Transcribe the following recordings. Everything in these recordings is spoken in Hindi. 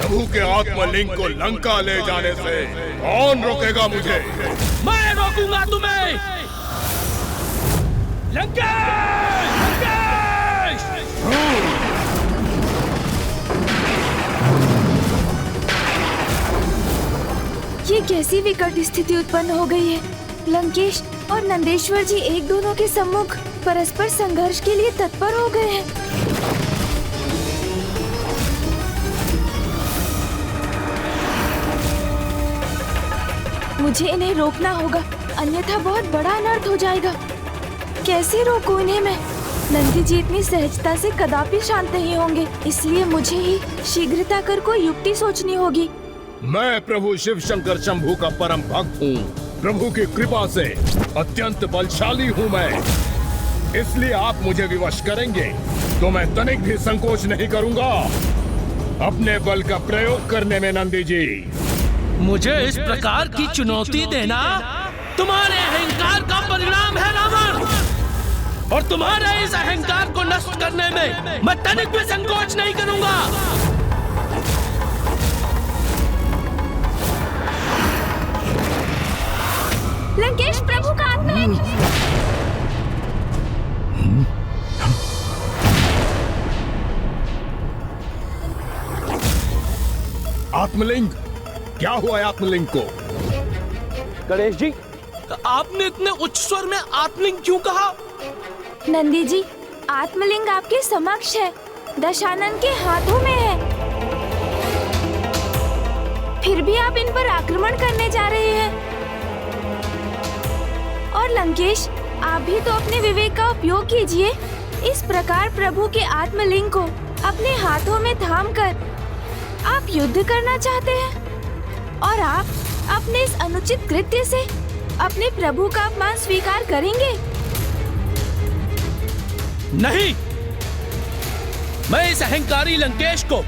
प्रभु के आत्मलिंग को लंका ले जाने से कौन रोकेगा मुझे? मैं रोकूंगा तुम्हें। लंकेश! लंकेश! ये कैसी विकट स्थिति उत्पन्न हो गई है। लंकेश और नंदेश्वर जी एक दोनों के सम्मुख परस्पर संघर्ष के लिए तत्पर हो गए हैं। मुझे इन्हें रोकना होगा, अन्यथा बहुत बड़ा अनर्थ हो जाएगा। कैसे रोकूं इन्हें मैं? नंदी जी इतनी सहजता से कदापि शांत नहीं होंगे, इसलिए मुझे ही शीघ्रता कर कोई युक्ति सोचनी होगी। मैं प्रभु शिव शंकर शंभू का परम भक्त हूँ। प्रभु की कृपा से अत्यंत बलशाली हूँ मैं, इसलिए आप मुझे विवश करेंगे तो मैं तनिक भी संकोच नहीं करूँगा अपने बल का प्रयोग करने में। नंदी जी, मुझे इस प्रकार की चुनौती देना तुम्हारे अहंकार का परिणाम है रावण, और तुम्हारे इस अहंकार को नष्ट करने में मैं तनिक भी संकोच नहीं करूंगा। लंकेश, प्रभु का आत्मलिंग! आत्मलिंग क्या हुआ है आत्मलिंग को? गणेश जी, आपने इतने उच्च स्वर में आत्मलिंग क्यों कहा? नंदी जी, आत्मलिंग आपके समक्ष है, दशानन के हाथों में है। फिर भी आप इन पर आक्रमण करने जा रहे हैं। और लंकेश, आप भी तो अपने विवेक का उपयोग कीजिए। इस प्रकार प्रभु के आत्मलिंग को अपने हाथों में थामकर आप युद्ध करना चाहते हैं, और आप अपने इस अनुचित कृत्य से अपने प्रभु का अपमान स्वीकार करेंगे? नहीं, मैं इस अहंकारी लंकेश को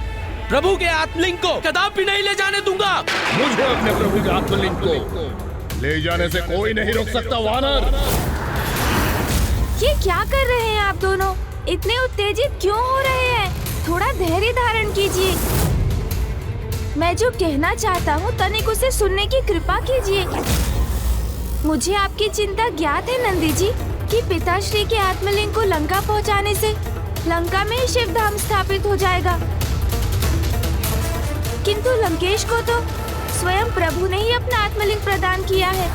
प्रभु के आत्मलिंग को कदापि नहीं ले जाने दूंगा। मुझे अपने प्रभु के आत्मलिंग को ले जाने से कोई नहीं रोक सकता। वानर, ये क्या कर रहे हैं आप दोनों? इतने उत्तेजित क्यों हो रहे हैं? थोड़ा धैर्य धारण कीजिए। मैं जो कहना चाहता हूँ तनिक उसे सुनने की कृपा कीजिए। मुझे आपकी चिंता ज्ञात है नंदी जी कि पिताश्री के आत्मलिंग को लंका पहुँचाने से लंका में ही शिव धाम स्थापित हो जाएगा, किंतु लंकेश को तो स्वयं प्रभु ने ही अपना आत्मलिंग प्रदान किया है।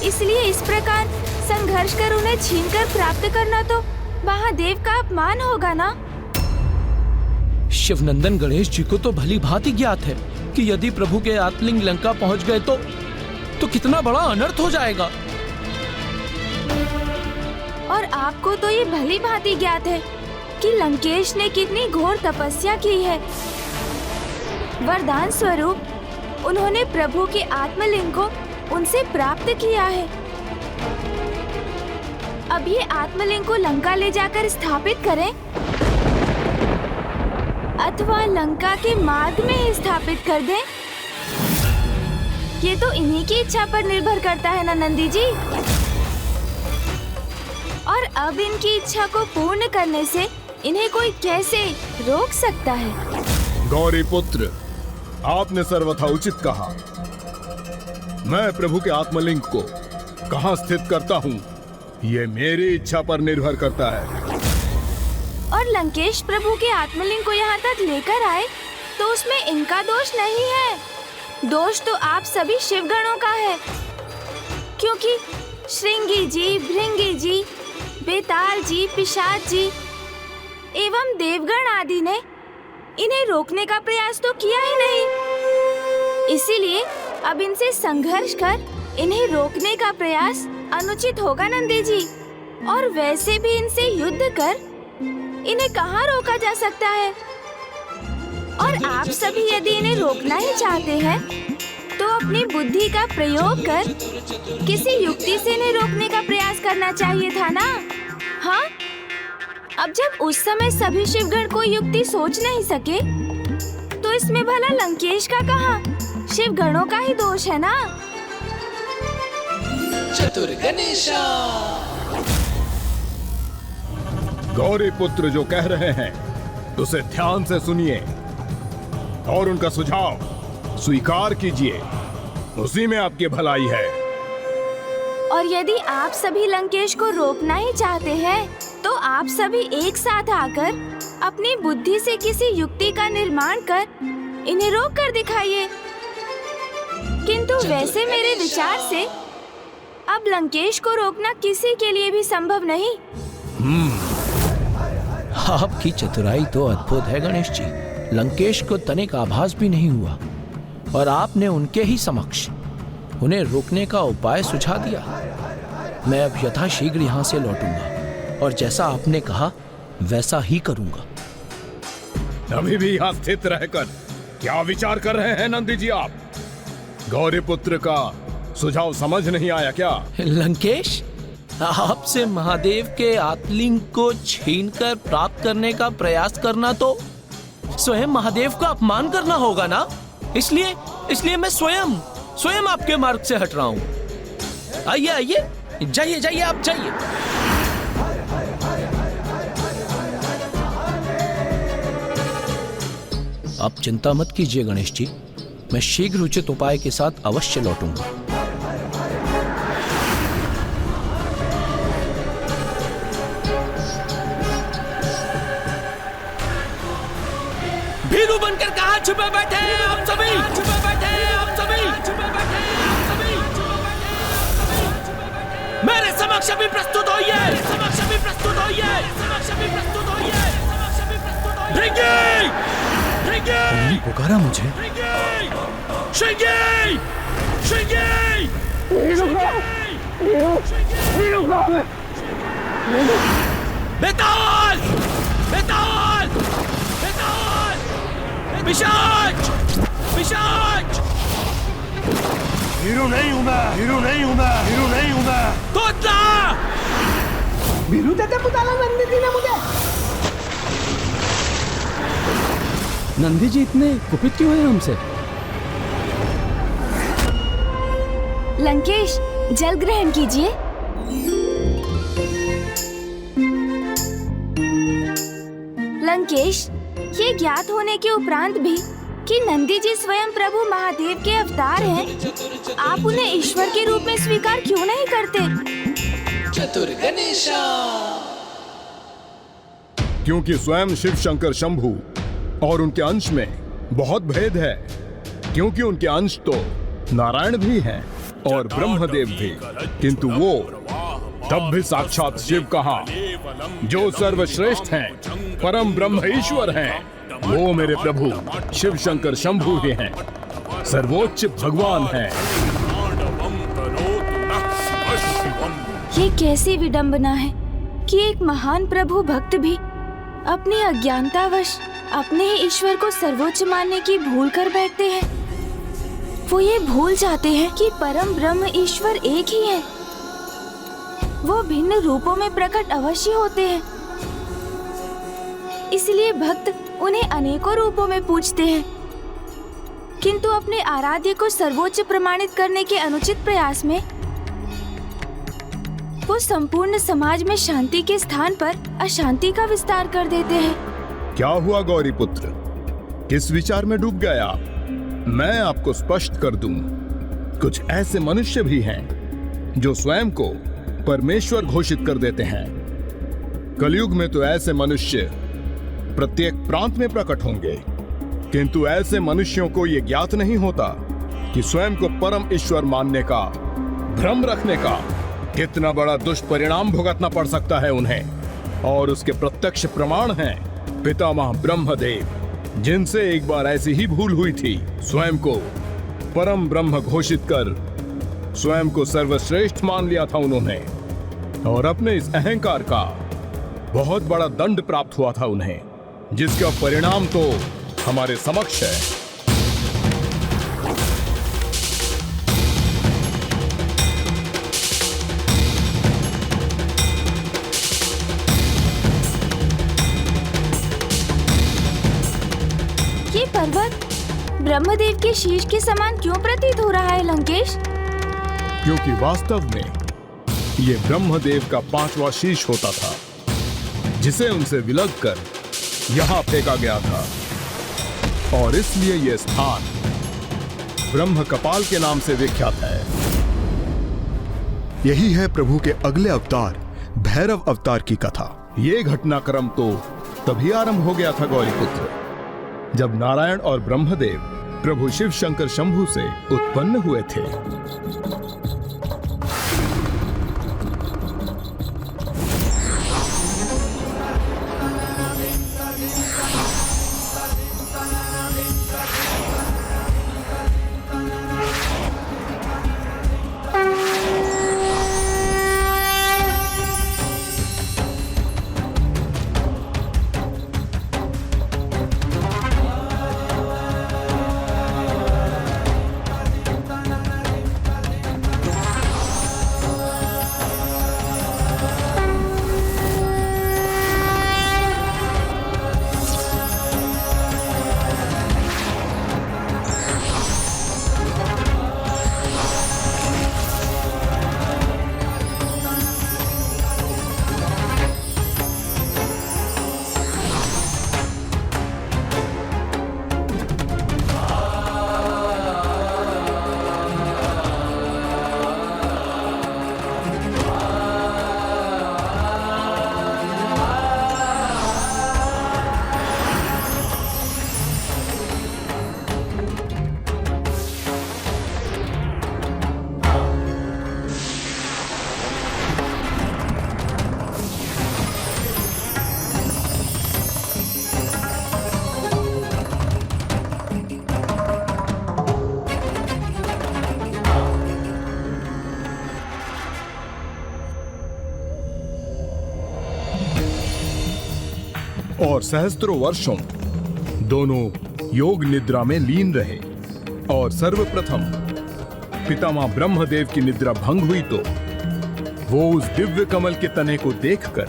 इसलिए इस प्रकार संघर्ष कर उन्हें छीनकर प्राप्त करना तो महादेव का अपमान होगा ना। शिवनंदन गणेश जी को तो भली भांति ज्ञात है कि यदि प्रभु के आत्मलिंग लंका पहुंच गए तो कितना बड़ा अनर्थ हो जाएगा। और आपको तो ये भली भांति ज्ञात है कि लंकेश ने कितनी घोर तपस्या की है। वरदान स्वरूप उन्होंने प्रभु के आत्मलिंग को उनसे प्राप्त किया है। अब ये आत्मलिंग को लंका ले जाकर स्थापित करें अथवा लंका के मार्ग में ही स्थापित कर दें, ये तो इन्हीं की इच्छा पर निर्भर करता है ना नंदी जी। और अब इनकी इच्छा को पूर्ण करने से इन्हें कोई कैसे रोक सकता है? गौरी पुत्र, आपने सर्वथा उचित कहा। मैं प्रभु के आत्मलिंग को कहाँ स्थित करता हूँ ये मेरी इच्छा पर निर्भर करता है। और लंकेश प्रभु के आत्मलिंग को यहाँ तक लेकर आए तो उसमें इनका दोष नहीं है। दोष तो आप सभी शिवगणों का है, क्योंकि श्रृंगी जी, भृंगी जी, बेताल जी, पिशाच जी एवं देवगण आदि ने इन्हें रोकने का प्रयास तो किया ही नहीं। इसीलिए अब इनसे संघर्ष कर इन्हें रोकने का प्रयास अनुचित होगा नंदी जी। और वैसे भी इनसे युद्ध कर इन्हें कहाँ रोका जा सकता है? और आप सभी यदि इन्हें रोकना ही चाहते हैं तो अपनी बुद्धि का प्रयोग कर किसी युक्ति से इन्हें रोकने का प्रयास करना चाहिए था ना। हाँ, अब जब उस समय सभी शिवगण कोई युक्ति सोच नहीं सके तो इसमें भला लंकेश का कहाँ, शिवगणों का ही दोष है ना। चतुर गणेशा। गौरी पुत्र जो कह रहे हैं उसे ध्यान से सुनिए और उनका सुझाव स्वीकार कीजिए। उसी में आपकी भलाई है। और यदि आप सभी लंकेश को रोकना ही चाहते हैं, तो आप सभी एक साथ आकर अपनी बुद्धि से किसी युक्ति का निर्माण कर इन्हें रोक कर दिखाइए। किंतु वैसे मेरे विचार से अब लंकेश को रोकना किसी के लिए भी संभव नहीं। आपकी चतुराई तो अद्भुत है गणेश जी। लंकेश को तनिक आभास भी नहीं हुआ और आपने उनके ही समक्ष उन्हें रोकने का उपाय सुझा दिया। मैं अब यथाशीघ्र यहाँ से लौटूंगा और जैसा आपने कहा वैसा ही करूंगा। अभी भी यहाँ स्थित रहकर क्या विचार कर रहे हैं नंदी जी आप? गौरीपुत्र का सुझाव समझ नहीं आया क्या? लंकेश, आपसे महादेव के आत्मलिंग को छीनकर प्राप्त करने का प्रयास करना तो स्वयं महादेव का अपमान करना होगा ना। इसलिए मैं स्वयं आपके मार्ग से हट रहा हूँ। आइए आइए, जाइए आप जाइए। आप चिंता मत कीजिए गणेश जी, मैं शीघ्र उचित उपाय के साथ अवश्य लौटूंगा। भीरू बनकर कहाँ छुपे बैठे हैं आप सभी? मेरे समक्ष अभी प्रस्तुत होइए। उन्होंने पुकारा मुझे। बेताल! पिशाच! हीरो नहीं हूँ मैं। तोतला! वीरू देते पुताला नंदी जी ने मुझे। नंदी जी इतने कुपित क्यों हैं हमसे? लंकेश, जल ग्रहण कीजिए। लंकेश, ये ज्ञात होने के उपरांत भी कि नंदी जी स्वयं प्रभु महादेव के अवतार हैं, आप उन्हें ईश्वर के रूप में स्वीकार क्यों नहीं करते? चतुर गणेशा। क्योंकि स्वयं शिव शंकर शंभू और उनके अंश में बहुत भेद है। क्योंकि उनके अंश तो नारायण भी हैं और ब्रह्मदेव भी, किंतु वो तब भी साक्षात शिव कहा, जो सर्वश्रेष्ठ हैं, परम ब्रह्म ईश्वर हैं, वो मेरे प्रभु शिव शंकर शंभू ही हैं, सर्वोच्च भगवान हैं। ये कैसी विडंबना है कि एक महान प्रभु भक्त भी अपनी अज्ञानतावश अपने ही ईश्वर को सर्वोच्च मानने की भूल कर बैठते हैं। वो ये भूल जाते हैं कि परम ब्रह्म ईश्वर एक ही है। वो भिन्न रूपों में प्रकट अवश्य होते हैं, इसलिए भक्त उन्हें अनेकों रूपों में पूजते हैं, किंतु अपने आराध्य को सर्वोच्च प्रमाणित करने के अनुचित प्रयास में वो संपूर्ण समाज में शांति के स्थान पर अशांति का विस्तार कर देते हैं। क्या हुआ गौरीपुत्र, किस विचार में डूब गए आप? मैं आपको स्पष्ट कर दूं, कुछ ऐसे मनुष्य भी हैं जो स्वयं को परमेश्वर घोषित कर देते हैं। कलयुग में तो ऐसे मनुष्य प्रत्येक प्रांत में प्रकट होंगे, किंतु ऐसे मनुष्यों को यह ज्ञात नहीं होता कि स्वयं को परम ईश्वर मानने का भ्रम रखने का कितना बड़ा दुष्परिणाम भुगतना पड़ सकता है उन्हें। और उसके प्रत्यक्ष प्रमाण हैं पितामह ब्रह्मदेव, जिनसे एक बार ऐसी ही भूल हुई थी। स्वयं को परम ब्रह्म घोषित कर स्वयं को सर्वश्रेष्ठ मान लिया था उन्होंने, और अपने इस अहंकार का बहुत बड़ा दंड प्राप्त हुआ था उन्हें, जिसका परिणाम तो हमारे समक्ष है। ये पर्वत ब्रह्मदेव के शीश के समान क्यों प्रतीत हो रहा है लंकेश? क्योंकि वास्तव में ये ब्रह्मदेव का 5वां शीश होता था, जिसे उनसे विलग कर यहाँ फेंका गया था और इसलिए यह स्थान ब्रह्म कपाल के नाम से विख्यात है। यही है प्रभु के अगले अवतार भैरव अवतार की कथा। ये घटनाक्रम तो तभी आरंभ हो गया था गौरीपुत्र, जब नारायण और ब्रह्मदेव प्रभु शिव शंकर शंभु से उत्पन्न हुए थे। और सहस्त्रों वर्षों दोनों योग निद्रा में लीन रहे। और सर्वप्रथम पितामह ब्रह्मदेव की निद्रा भंग हुई तो वो उस दिव्य कमल के तने को देखकर,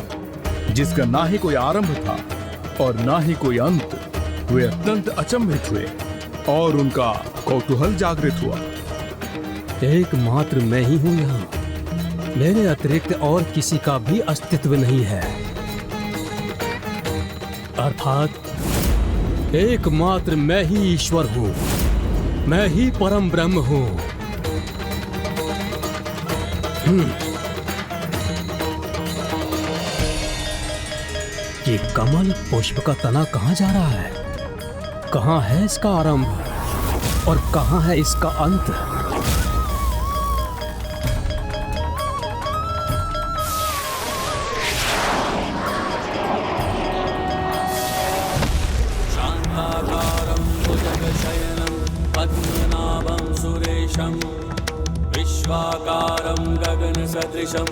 जिसका ना ही कोई आरंभ था और ना ही कोई अंत, वे अत्यंत अचंभित हुए और उनका कौतूहल जागृत हुआ। एकमात्र मैं ही हूं यहाँ, मेरे अतिरिक्त और किसी का भी अस्तित्व नहीं है। अर्थात एकमात्र मैं ही ईश्वर हूं, मैं ही परम ब्रह्म हूं। ये कमल पुष्प का तना कहां जा रहा है? कहां है इसका आरंभ और कहां है इसका अंत? विश्वाकारं गगनसदृशं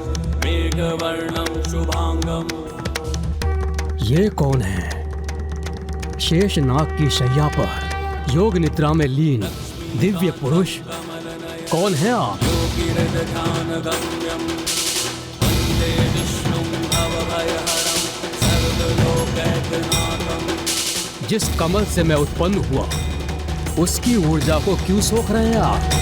मेघवर्णं शुभांगं। ये कौन है? शेष नाग की शैया पर योग निद्रा में लीन दिव्य पुरुष कौन है आप? जिस कमल से मैं उत्पन्न हुआ उसकी ऊर्जा को क्यों सोख रहे हैं आप?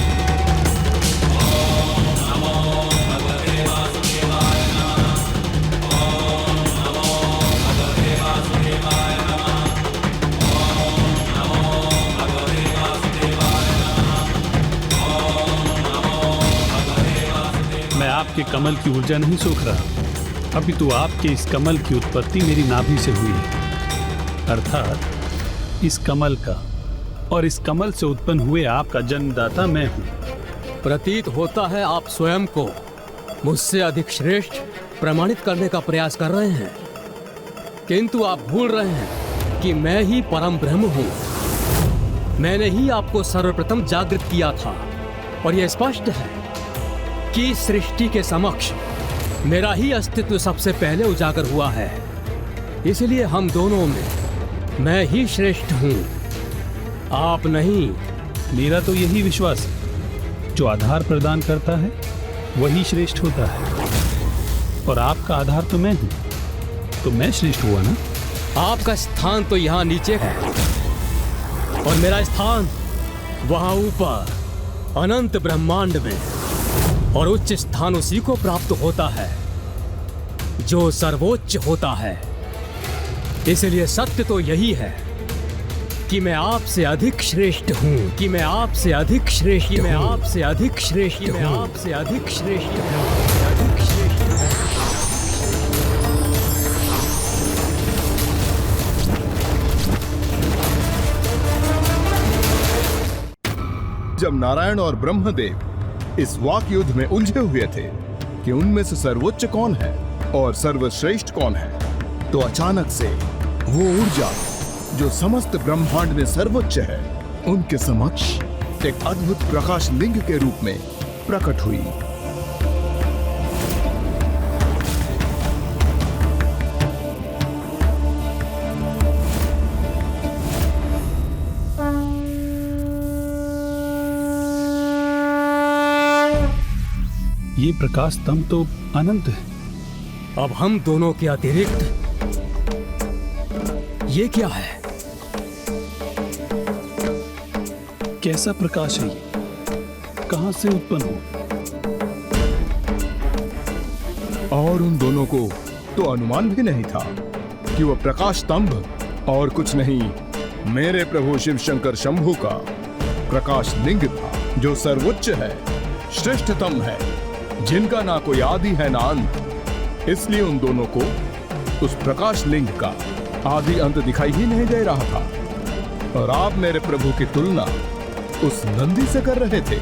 मैं आपके कमल की ऊर्जा नहीं सोख रहा, अभी तो आपके इस कमल की उत्पत्ति मेरी नाभि से हुई है। अर्थात इस कमल का और इस कमल से उत्पन्न हुए आपका जन्मदाता मैं हूं। प्रतीत होता है आप स्वयं को मुझसे अधिक श्रेष्ठ प्रमाणित करने का प्रयास कर रहे हैं, किंतु आप भूल रहे हैं कि मैं ही परम ब्रह्म हूं। मैंने ही आपको सर्वप्रथम जागृत किया था और यह स्पष्ट है कि सृष्टि के समक्ष मेरा ही अस्तित्व सबसे पहले उजागर हुआ है। इसलिए हम दोनों में मैं ही श्रेष्ठ हूं, आप नहीं। मेरा तो यही विश्वास है, जो आधार प्रदान करता है वही श्रेष्ठ होता है, और आपका आधार तो मैं हूं, तो मैं श्रेष्ठ हुआ ना? आपका स्थान तो यहाँ नीचे है और मेरा स्थान वहां ऊपर अनंत ब्रह्मांड में, और उच्च स्थान उसी को प्राप्त होता है जो सर्वोच्च होता है। इसलिए सत्य तो यही है कि मैं आपसे अधिक श्रेष्ठ हूँ, कि मैं आपसे अधिक श्रेष्ठ, कि मैं आपसे अधिक श्रेष्ठ, कि मैं आपसे अधिक श्रेष्ठ, कि मैं आपसे अधिक श्रेष्ठ। जब नारायण और ब्रह्मदेव इस वाक युद्ध में उलझे हुए थे कि उनमें से सर्वोच्च कौन है और सर्वश्रेष्ठ कौन है, तो अचानक से वो ऊर्जा जो समस्त ब्रह्मांड में सर्वोच्च है, उनके समक्ष एक अद्भुत प्रकाश लिंग के रूप में प्रकट हुई। ये प्रकाश स्तंभ तो अनंत है। अब हम दोनों के अतिरिक्त ये क्या है? कैसा प्रकाश है ये? कहां से उत्पन्न हो? और उन दोनों को तो अनुमान भी नहीं था कि वह प्रकाश स्तंभ और कुछ नहीं, मेरे प्रभु शिव शंकर शंभू का प्रकाश लिंग था, जो सर्वोच्च है, श्रेष्ठतम है, जिनका ना कोई आदि है ना अंत। इसलिए उन दोनों को उस प्रकाश लिंग का आदि अंत दिखाई ही नहीं दे रहा था। और आप मेरे प्रभु की तुलना उस नंदी से कर रहे थे,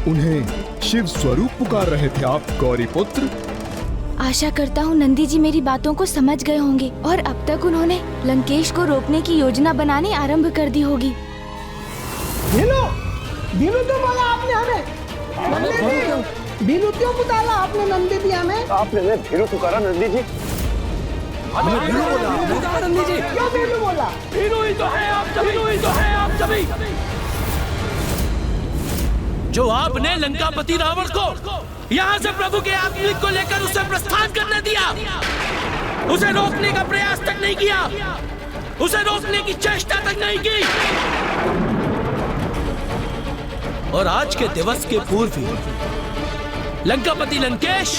उन्हें शिव स्वरूप पुकार रहे थे आप गौरी पुत्र। आशा करता हूँ नंदी जी मेरी बातों को समझ गए होंगे और अब तक उन्होंने लंकेश को रोकने की योजना बनानी आरंभ कर दी होगी। बीनू क्यों बोला आपने हमें? बीनू क्यों पुकारा आपने नंदी जी हमें? आपने बीनू पुकारा नंदी जी? बीनू बोला नंदी जी? क्यों बीनू बोला? बीनू ही तो है आप सभी, बीनू ही तो है आप सभी। जो आपने लंकापति रावण को यहाँ से प्रभु के आत्मलिंग को लेकर उसे प्रस्थान करने दिया, उसे रोकने का प्रयास तक नहीं किया, उसे रोकने की चेष्टा तक नहीं की। और आज के दिवस के पूर्व ही लंकापति लंकेश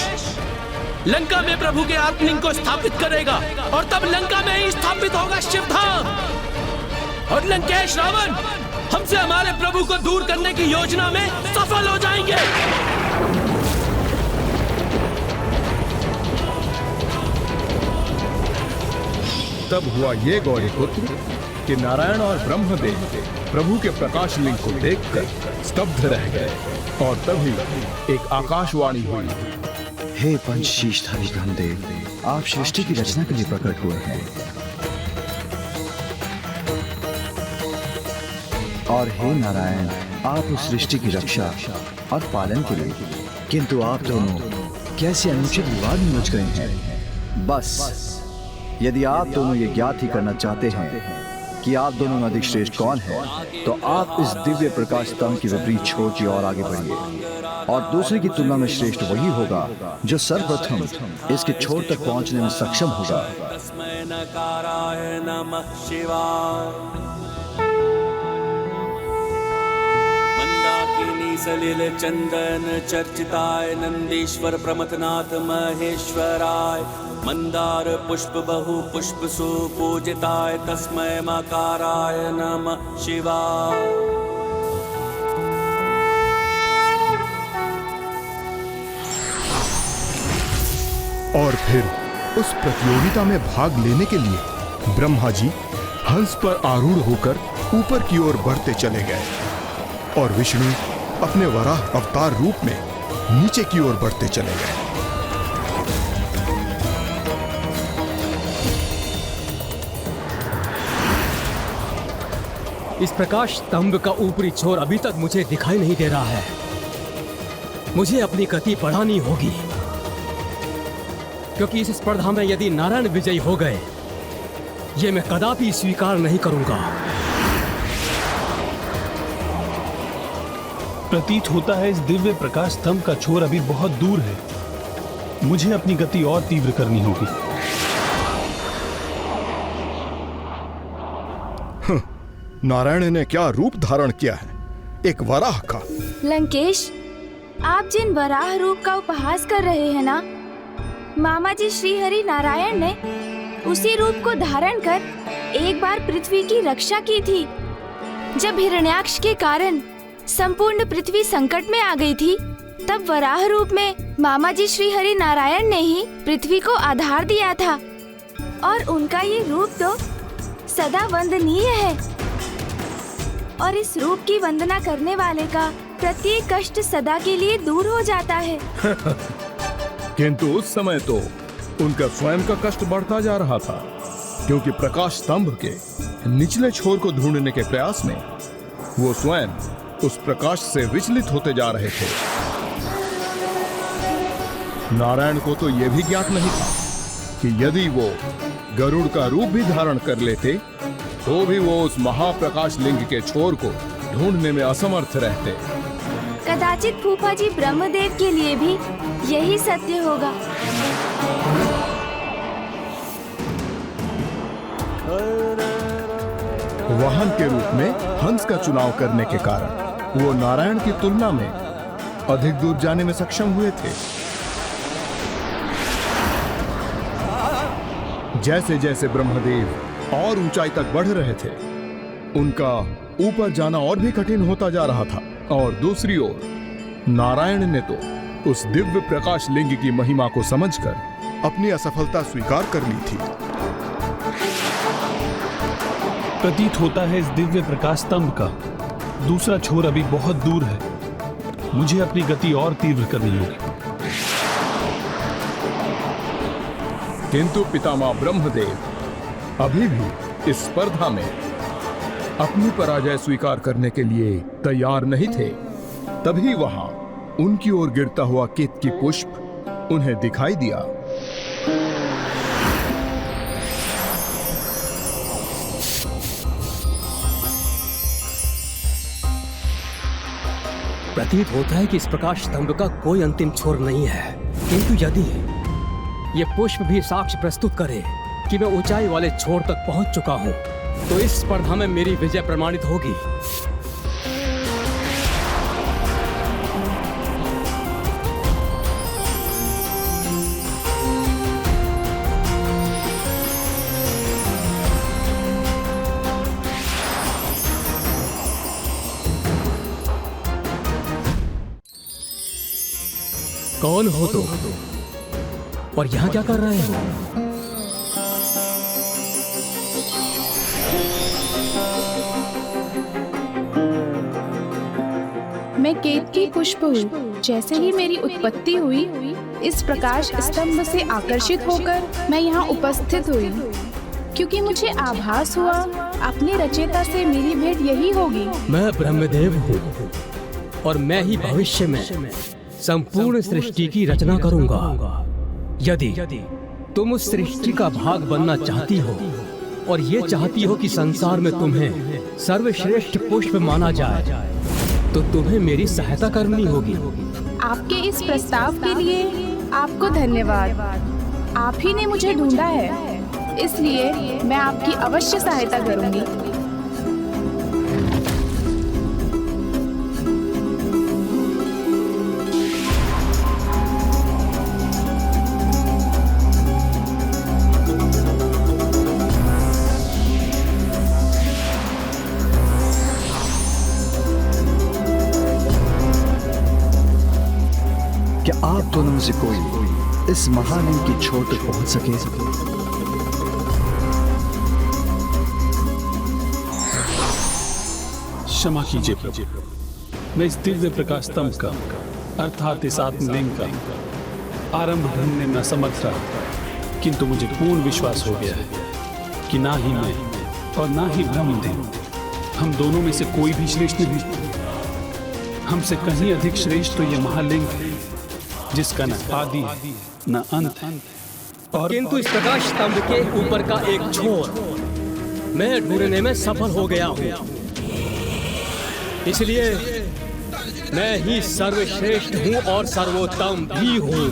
लंका में प्रभु के आत्मलिंग को स्थापित करेगा और तब लंका में ही स्थापित होगा शिवधाम। और लंकेश रावण हमसे हमारे प्रभु को दूर करने की योजना में सफल हो जाएंगे। तब हुआ ये गौरी पुत्र कि नारायण और ब्रह्मदेव प्रभु के प्रकाश लिंग को देखकर स्तब्ध रह गए। और तभी एक आकाशवाणी हुई, हे पंचशीषधारी ब्रह्मदेव, आप सृष्टि की रचना के लिए प्रकट हुए हैं। और हे नारायण, आप उस सृष्टि की रक्षा और पालन के लिए, किंतु आप दोनों कैसे अनुचित विवाद में उलझ गए हैं। बस यदि आप दोनों ये ज्ञात ही करना चाहते हैं कि आप दोनों में अधिक श्रेष्ठ कौन है, तो आप इस दिव्य प्रकाश स्तंभ की विपरीत छोर की ओर आगे बढ़िए। और दूसरे की तुलना में श्रेष्ठ वही होगा जो सर्वप्रथम इसके छोर तक पहुंचने में सक्षम होगा। तस्मै नकाराय नमः शिवाय। मंदाकिनी सलिल चंदन चर्चिताय नंदीश्वर प्रमथनाथ महेश्वराय। मंदार पुष्प बहु पुष्प सुपूजिताय तस्मै मकाराय नमः शिवाय। और फिर उस प्रतियोगिता में भाग लेने के लिए ब्रह्मा जी हंस पर आरूढ़ होकर ऊपर की ओर बढ़ते चले गए और विष्णु अपने वराह अवतार रूप में नीचे की ओर बढ़ते चले गए। इस प्रकाश स्तंभ का ऊपरी छोर अभी तक मुझे दिखाई नहीं दे रहा है। मुझे अपनी गति बढ़ानी होगी, क्योंकि इस स्पर्धा में यदि नारायण विजयी हो गए, ये मैं कदापि स्वीकार नहीं करूंगा। प्रतीत होता है इस दिव्य प्रकाश स्तंभ का छोर अभी बहुत दूर है। मुझे अपनी गति और तीव्र करनी होगी। नारायण ने क्या रूप धारण किया है, एक वराह का। लंकेश, आप जिन वराह रूप का उपहास कर रहे हैं ना, मामा जी श्री हरि नारायण ने उसी रूप को धारण कर एक बार पृथ्वी की रक्षा की थी। जब हिरण्याक्ष के कारण संपूर्ण पृथ्वी संकट में आ गई थी, तब वराह रूप में मामा जी श्री हरि नारायण ने ही पृथ्वी को आधार दिया था और उनका ये रूप तो सदा वंदनीय है और इस रूप की वंदना करने वाले का प्रत्येक कष्ट सदा के लिए दूर हो जाता है। किंतु उस समय तो उनका स्वयं का कष्ट बढ़ता जा रहा था, क्योंकि प्रकाश स्तंभ के निचले छोर को ढूंढने के प्रयास में वो स्वयं उस प्रकाश से विचलित होते जा रहे थे। नारायण को तो यह भी ज्ञात नहीं था कि यदि वो गरुड़ का रूप भी धारण कर लेते तो भी वो उस महाप्रकाश लिंग के छोर को ढूंढने में असमर्थ रहते। कदाचित फूफा जी ब्रह्मदेव के लिए भी यही सत्य होगा। वाहन के रूप में हंस का चुनाव करने के कारण वो नारायण की तुलना में अधिक दूर जाने में सक्षम हुए थे। जैसे जैसे ब्रह्मदेव और ऊंचाई तक बढ़ रहे थे, उनका ऊपर जाना और भी कठिन होता जा रहा था। और दूसरी ओर नारायण ने तो उस दिव्य प्रकाश लिंग की महिमा को समझकर अपनी असफलता स्वीकार कर ली थी। प्रतीत होता है इस दिव्य प्रकाश स्तंभ का दूसरा छोर अभी बहुत दूर है। मुझे अपनी गति और तीव्र करनी होगी। किंतु पितामह ब्रह्मदेव अभी भी इस स्पर्धा में अपनी पराजय स्वीकार करने के लिए तैयार नहीं थे। तभी वहां उनकी ओर गिरता हुआ केतकी पुष्प उन्हें दिखाई दिया। प्रतीत होता है कि इस प्रकाश स्तंभ का कोई अंतिम छोर नहीं है, किंतु यदि ये पुष्प भी साक्ष्य प्रस्तुत करे कि मैं ऊंचाई वाले छोर तक पहुंच चुका हूं, तो इस स्पर्धा में मेरी विजय प्रमाणित होगी। कौन हो तुम और यहां क्या कर रहे हो? मैं केतकी पुष्प हूँ। जैसे ही मेरी उत्पत्ति हुई, इस प्रकाश स्तंभ से आकर्षित होकर मैं यहाँ उपस्थित हुई, क्योंकि मुझे आभास हुआ अपने रचयिता से मेरी भेंट यही होगी। मैं ब्रह्मदेव हूँ और मैं ही भविष्य में संपूर्ण सृष्टि की रचना करूंगा। यदि तुम उस सृष्टि का भाग बनना चाहती हो और ये चाहती हो कि संसार में तुम्हें सर्वश्रेष्ठ पुष्प माना जाए, तो तुम्हें मेरी सहायता करनी होगी। आपके इस प्रस्ताव के लिए आपको धन्यवाद। आप ही ने मुझे ढूंढा है, इसलिए मैं आपकी अवश्य सहायता करूंगी। क्या आप दोनों में से कोई इस महालिंग की छोर तक पहुंच सके? क्षमा कीजिए प्रभु, मैं इस दिव्य प्रकाश स्तंभ का अर्थात इस आत्मलिंग का आरंभ ढूंढने में असमर्थ रहा, किंतु मुझे पूर्ण विश्वास हो गया है कि ना ही मैं और ना ही ब्रह्मदेव, हम दोनों में से कोई भी श्रेष्ठ नहीं। हमसे कहीं अधिक श्रेष्ठ तो ये महालिंग है, जिसका न आदि न अंत है। और किंतु इस प्रकाश स्तंभ के ऊपर का एक छोर मैं ढूंढने में सफल हो गया हूँ, इसलिए मैं ही सर्वश्रेष्ठ हूँ और सर्वोत्तम भी हूँ।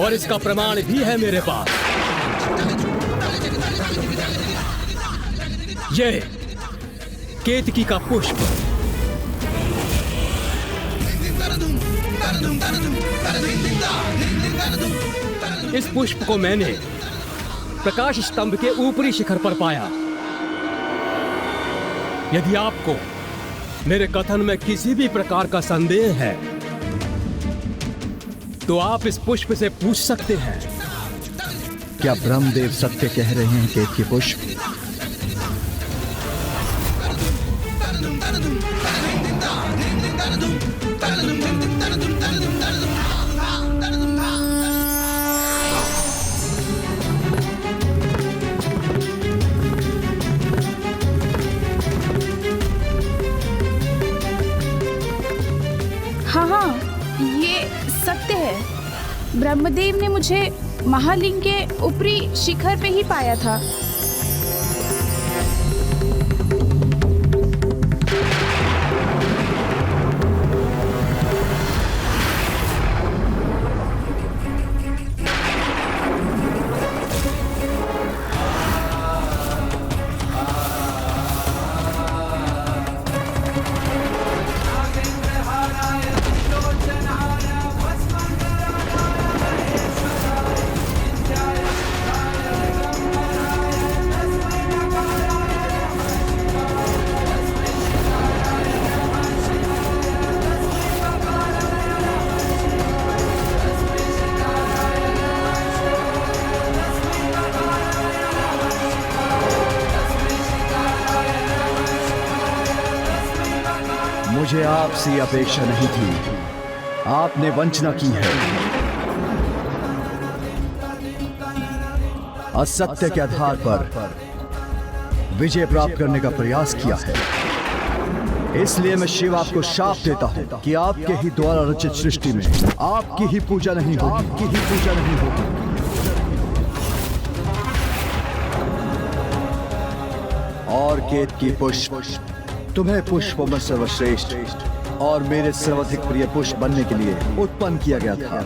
और इसका प्रमाण भी है मेरे पास। ये केतकी का पुष्प इस पुष्प को मैंने प्रकाश स्तंभ के ऊपरी शिखर पर पाया। यदि आपको मेरे कथन में किसी भी प्रकार का संदेह है तो आप इस पुष्प से पूछ सकते हैं। क्या ब्रह्मदेव सत्य कह रहे हैं केतकी पुष्प? हाँ, ये सत्य है। ब्रह्मदेव ने मुझे महालिंग के ऊपरी शिखर पे ही पाया था। मुझे आपसे अपेक्षा नहीं थी, आपने वंचना की है। असत्य के आधार पर विजय प्राप्त करने का प्रयास किया है। इसलिए मैं शिव आपको शाप देता हूं कि आपके ही द्वारा रचित सृष्टि में आपकी ही पूजा नहीं होगी। और केतकी पुष्प, तुम्हें पुष्पों में सर्वश्रेष्ठ और मेरे सर्वाधिक प्रिय पुष्प बनने के लिए उत्पन्न किया गया था,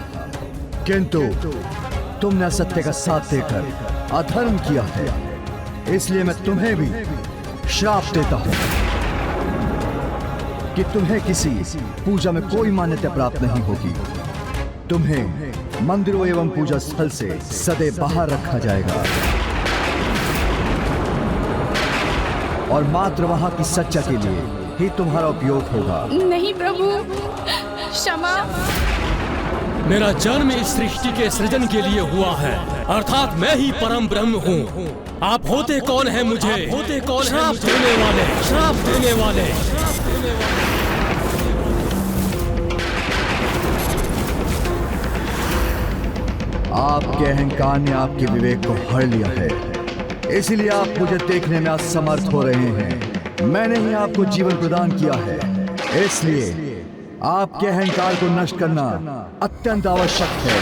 किंतु तुमने सत्य का साथ देकर अधर्म किया है। इसलिए मैं तुम्हें भी श्राप देता हूं कि तुम्हें किसी पूजा में कोई मान्यता प्राप्त नहीं होगी। तुम्हें मंदिरों एवं पूजा स्थल से सदैव बाहर रखा जाएगा और मात्र वहां की सच्चा के लिए ही तुम्हारा उपयोग होगा। नहीं प्रभु, क्षमा। मेरा जन्म इस सृष्टि के सृजन के लिए हुआ है, अर्थात मैं ही परम ब्रह्म हूँ। आप होते कौन है मुझे? श्राप देने वाले। आपके अहंकार ने आपके विवेक को हर लिया है, इसीलिए आप मुझे देखने में असमर्थ हो रहे हैं। मैंने ही आपको जीवन प्रदान किया है, इसलिए आपके अहंकार को नष्ट करना अत्यंत आवश्यक है।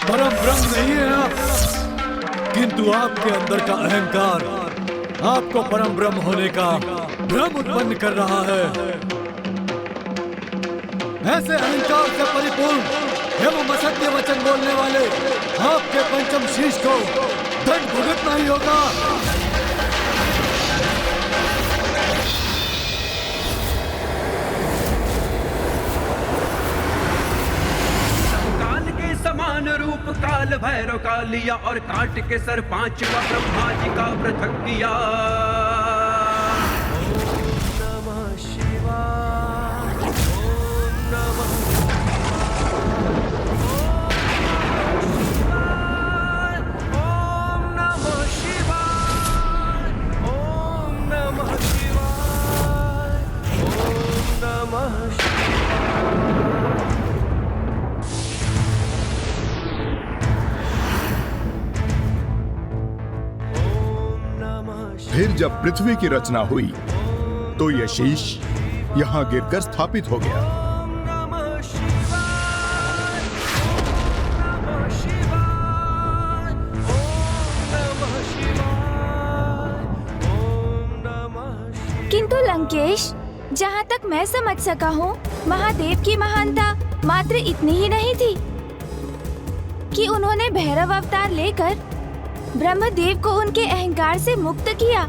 परम ब्रह्म नहीं है आप, किंतु आपके अंदर का अहंकार आपको परम ब्रह्म होने का भ्रम उत्पन्न कर रहा है। ऐसे अहंकार से परिपूर्ण एवं असत्य वचन बोलने वाले आपके पंचम शीश को दंड भुगतना ही होगा। समान रूप काल भैरव का लिया और काट के सर पांचवा ब्रह्मा जी का पृथक किया। ओम नमः शिवाय, ओम नमः शिवाय, ओम नमः शिवाय, ओम नमः फिर जब पृथ्वी की रचना हुई तो यह शीश यहाँ गिरकर स्थापित हो गया। लंकेश, जहाँ तक मैं समझ सका हूँ, महादेव की महानता मात्र इतनी ही नहीं थी कि उन्होंने भैरव अवतार लेकर ब्रह्मदेव को उनके अहंकार से मुक्त किया,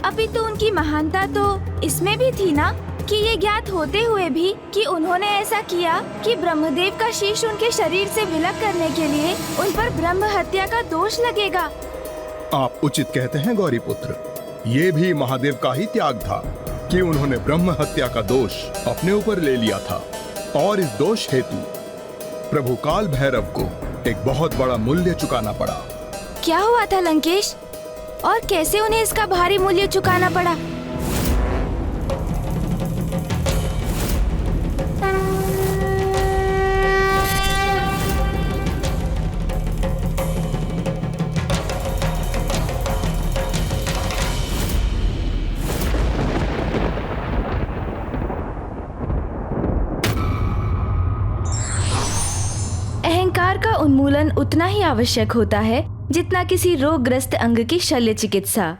अपितु उनकी महानता तो इसमें भी थी ना कि ये ज्ञात होते हुए भी कि उन्होंने ऐसा किया कि ब्रह्मदेव का शीश उनके शरीर से विलग करने के लिए उन पर ब्रह्म हत्या का दोष लगेगा। आप उचित कहते हैं गौरी पुत्र। ये भी महादेव का ही त्याग था कि उन्होंने ब्रह्म हत्या का दोष अपने ऊपर ले लिया था, और इस दोष हेतु प्रभु काल भैरव को एक बहुत बड़ा मूल्य चुकाना पड़ा। क्या हुआ था लंकेश, और कैसे उन्हें इसका भारी मूल्य चुकाना पड़ा? अहंकार का उन्मूलन उतना ही आवश्यक होता है जितना किसी रोगग्रस्त अंग की शल्य चिकित्सा।